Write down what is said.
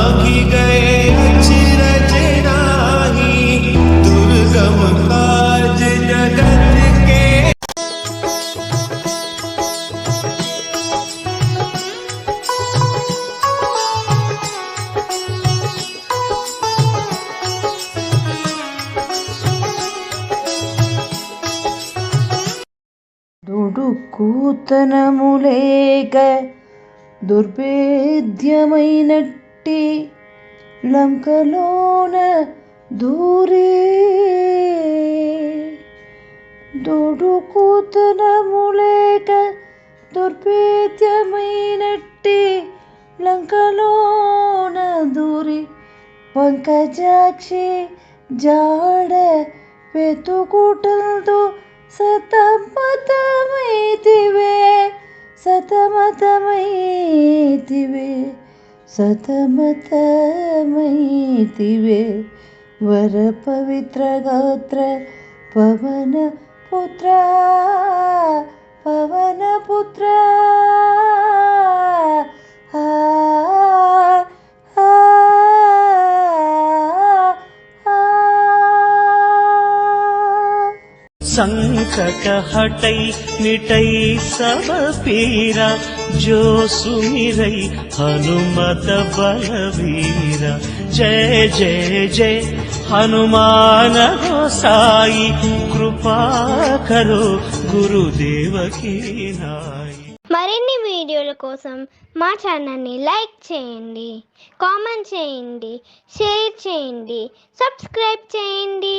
मांगी गए अचरज नाही, दुर्गम काज जगत के। దుడుకుతనములేక దుర్భేద్యమైనట్టి లంకలోన దూరే, దుడుకుతనములేక దుర్భేద్యమైనట్టి లంకలోన దూరి పంకజాక్షి జాడ వెతుకుటందు సతమతమైతివే, సతమతమైతివే, సతమతమైతివే. వర పవిత్ర గాత్ర పవన పుత్ర, పవన పుత్ర. संकट हटै मिटै सब पीरा, जो सुमिरै हनुमत बलवीरा। जय जय जय हनुमान गोसाई, कृपा करो गुरुदेव की नाई। మరిన్ని వీడియోల కోసం మా ఛానల్ని లైక్ చేయండి, కామెంట్ చేయండి, షేర్ చేయండి, సబ్స్క్రైబ్ చేయండి.